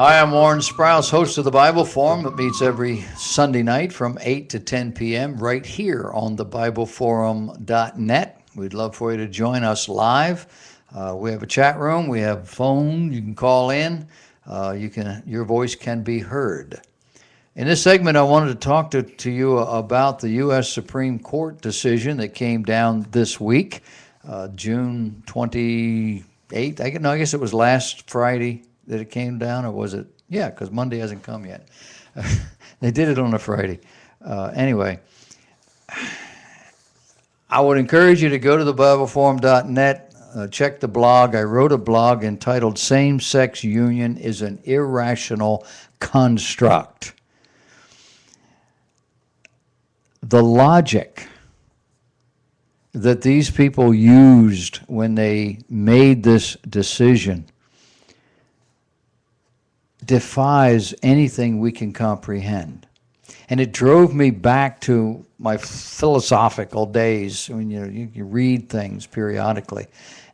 Hi, I'm Warren Sprouse, host of the Bible Forum that meets every Sunday night from 8 to 10 p.m. right here on thebibleforum.net. We'd love for you to join us live. We have a chat room, we have phone, you can call in, your voice can be heard. In this segment, I wanted to talk to you about the U.S. Supreme Court decision that came down this week, June 28th. I guess it was last Friday that it came down, or was it? Yeah, because Monday hasn't come yet. They did it on a Friday. Anyway, I would encourage you to go to thebibleforum.net, check the blog. I wrote a blog entitled Same-Sex Union is an Irrational Construct. The logic that these people used when they made this decision defies anything we can comprehend. And it drove me back to my philosophical days when you read things periodically.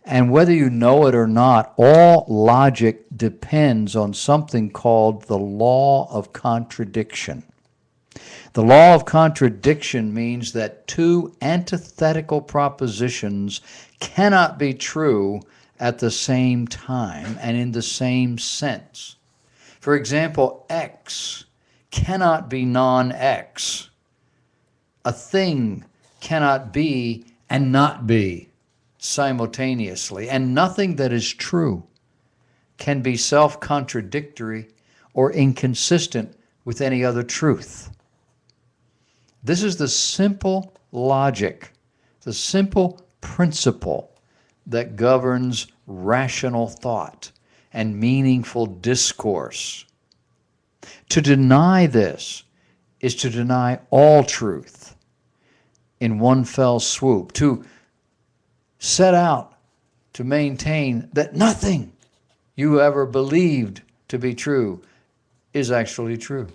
And whether you know it or not, all logic depends on something called the law of contradiction. The law of contradiction means that two antithetical propositions cannot be true at the same time and in the same sense. For example, X cannot be non-X. A thing cannot be and not be simultaneously, and nothing that is true can be self-contradictory or inconsistent with any other truth. This is the simple logic, the simple principle that governs rational thought and meaningful discourse. To deny this is to deny all truth in one fell swoop, to set out to maintain that nothing you ever believed to be true is actually true.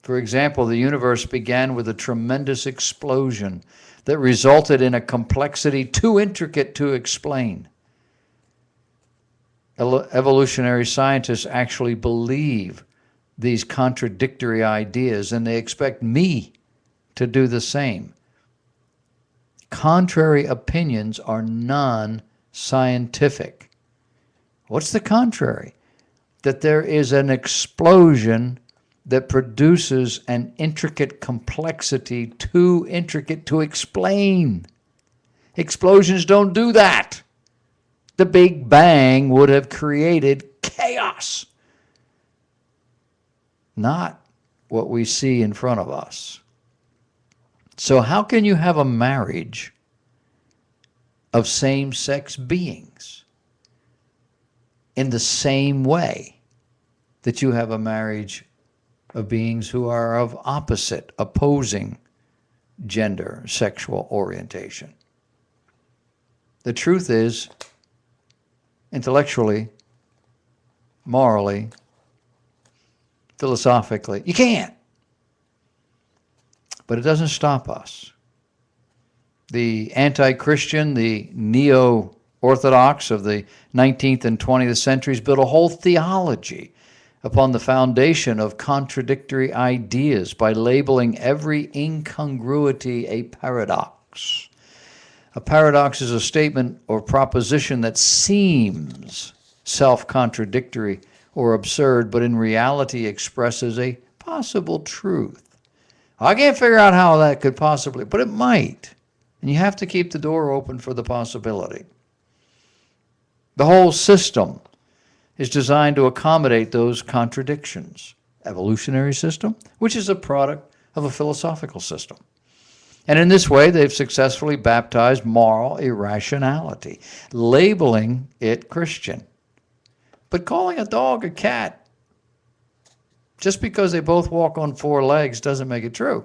For example, the universe began with a tremendous explosion that resulted in a complexity too intricate to explain. Evolutionary scientists actually believe these contradictory ideas, and they expect me to do the same. Contrary opinions are non-scientific. What's the contrary? That there is an explosion that produces an intricate complexity too intricate to explain. Explosions don't do that. The Big Bang would have created chaos, not what we see in front of us. So how can you have a marriage of same-sex beings in the same way that you have a marriage of beings who are of opposing gender, sexual orientation? The truth is, intellectually, morally, philosophically, you can't. But it doesn't stop us. The anti-Christian, the neo-Orthodox of the 19th and 20th centuries built a whole theology upon the foundation of contradictory ideas by labeling every incongruity a paradox. A paradox is a statement or proposition that seems self-contradictory or absurd, but in reality expresses a possible truth. I can't figure out how that could possibly, but it might. And you have to keep the door open for the possibility. The whole system is designed to accommodate those contradictions. Evolutionary system, which is a product of a philosophical system. And in this way, they've successfully baptized moral irrationality, labeling it Christian. But calling a dog a cat, just because they both walk on four legs, doesn't make it true.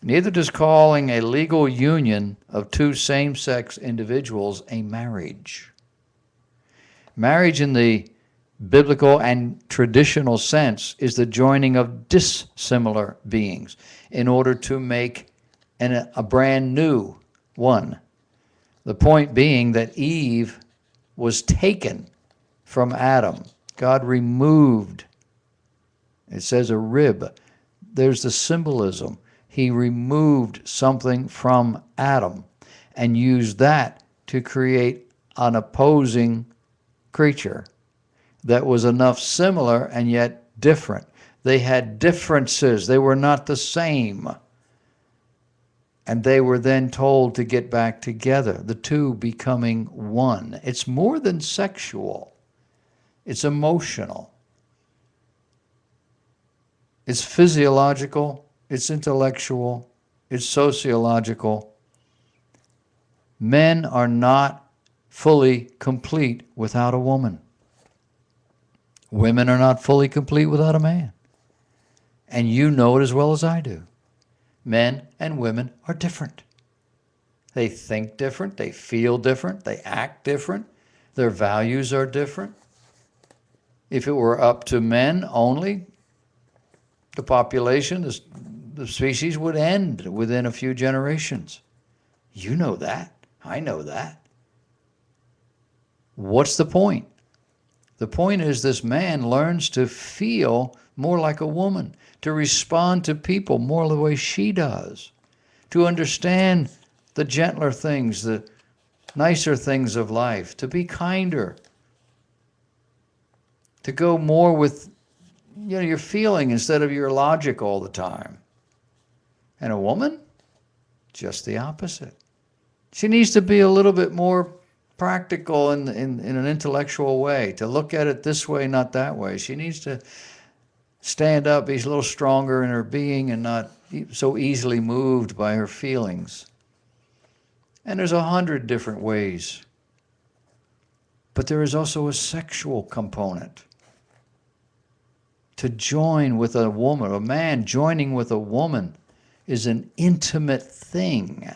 Neither does calling a legal union of two same-sex individuals a marriage. Marriage in the biblical and traditional sense is the joining of dissimilar beings in order to make a brand new one. The point being that Eve was taken from Adam God removed, it says a rib. There's the symbolism. He removed something from Adam and used that to create an opposing creature that was enough similar and yet different. They had differences. They were not the same. And they were then told to get back together, the two becoming one. It's more than sexual. It's emotional. It's physiological. It's intellectual. It's sociological. Men are not fully complete without a woman. Women are not fully complete without a man. And you know it as well as I do. Men and women are different. They think different, they feel different, they act different, their values are different. If it were up to men only, the population, the species would end within a few generations. You know that. I know that. What's the point? The point is this man learns to feel more like a woman, to respond to people more the way she does, to understand the gentler things, the nicer things of life, to be kinder, to go more with your feeling instead of your logic all the time. And a woman, just the opposite. She needs to be a little bit more practical in an intellectual way, to look at it this way, not that way. She needs to stand up, be a little stronger in her being and not so easily moved by her feelings. And there's 100 different ways. But there is also a sexual component. To join with a woman, a man joining with a woman, is an intimate thing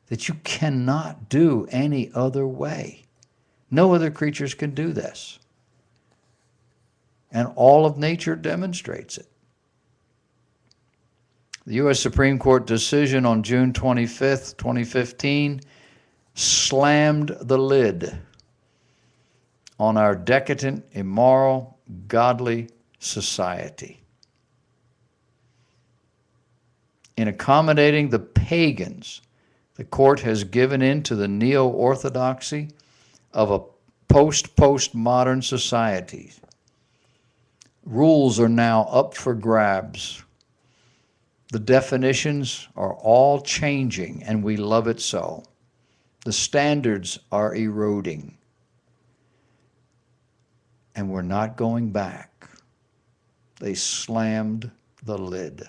that you cannot do any other way. No other creatures can do this. And all of nature demonstrates it. The U.S. Supreme Court decision on June 25th, 2015, slammed the lid on our decadent, immoral, godly society. In accommodating the pagans, the court has given in to the neo-orthodoxy of a postmodern society. Rules are now up for grabs. The definitions are all changing, and we love it so. The standards are eroding. And we're not going back. They slammed the lid.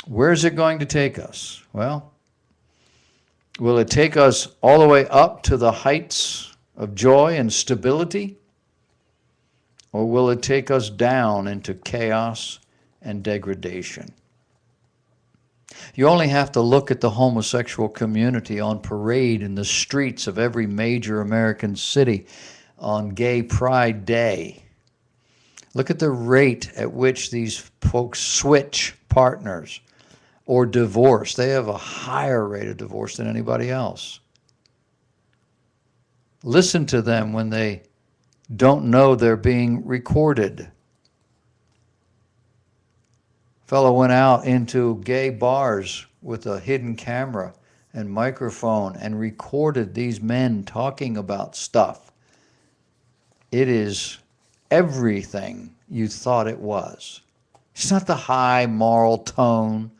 Where is it going to take us? Well, will it take us all the way up to the heights of joy and stability? Or will it take us down into chaos and degradation? You only have to look at the homosexual community on parade in the streets of every major American city on Gay Pride Day. Look at the rate at which these folks switch partners or divorce. They have a higher rate of divorce than anybody else. Listen to them when they don't know they're being recorded. Fellow went out into gay bars with a hidden camera and microphone and recorded these men talking about stuff. It is everything you thought it was. It's not the high moral tone.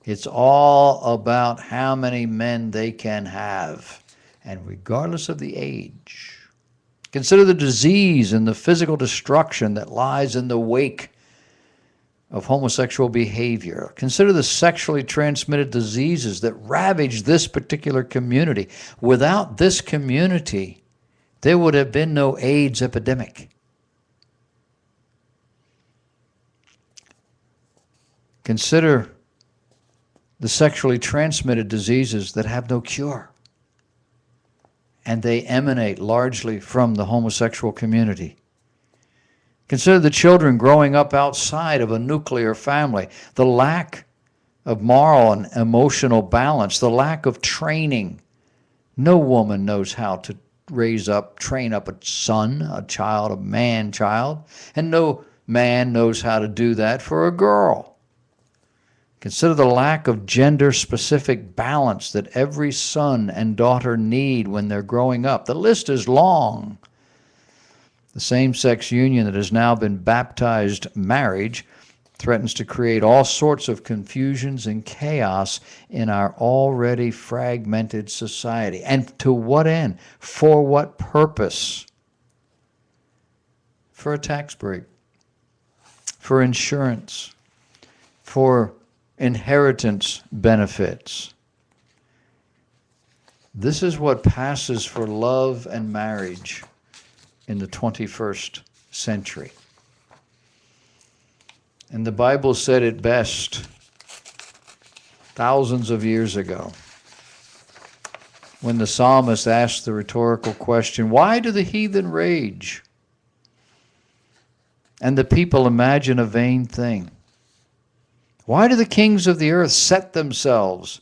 It's all about how many men they can have, and regardless of the age. Consider the disease and the physical destruction that lies in the wake of homosexual behavior. Consider the sexually transmitted diseases that ravage this particular community. Without this community, there would have been no AIDS epidemic. Consider the sexually transmitted diseases that have no cure. And they emanate largely from the homosexual community. Consider the children growing up outside of a nuclear family, the lack of moral and emotional balance, the lack of training. No woman knows how to train up a son, a child, a man child, and no man knows how to do that for a girl. Consider the lack of gender-specific balance that every son and daughter need when they're growing up. The list is long. The same-sex union that has now been baptized marriage threatens to create all sorts of confusions and chaos in our already fragmented society. And to what end? For what purpose? For a tax break, for insurance, for inheritance benefits. This is what passes for love and marriage in the 21st century. And the Bible said it best thousands of years ago when the psalmist asked the rhetorical question, why do the heathen rage and the people imagine a vain thing? Why do the kings of the earth set themselves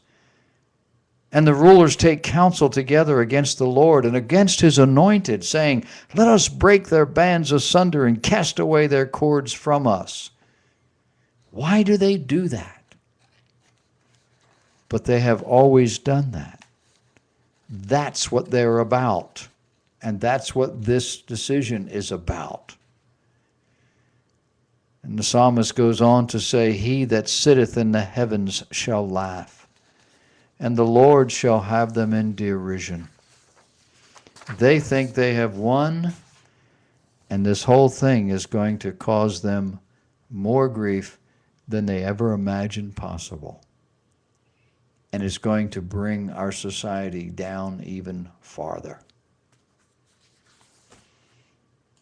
and the rulers take counsel together against the Lord and against his anointed, saying, let us break their bands asunder and cast away their cords from us? Why do they do that? But they have always done that. That's what they're about. And that's what this decision is about. And the psalmist goes on to say, he that sitteth in the heavens shall laugh, and the Lord shall have them in derision. They think they have won, and this whole thing is going to cause them more grief than they ever imagined possible. And is going to bring our society down even farther.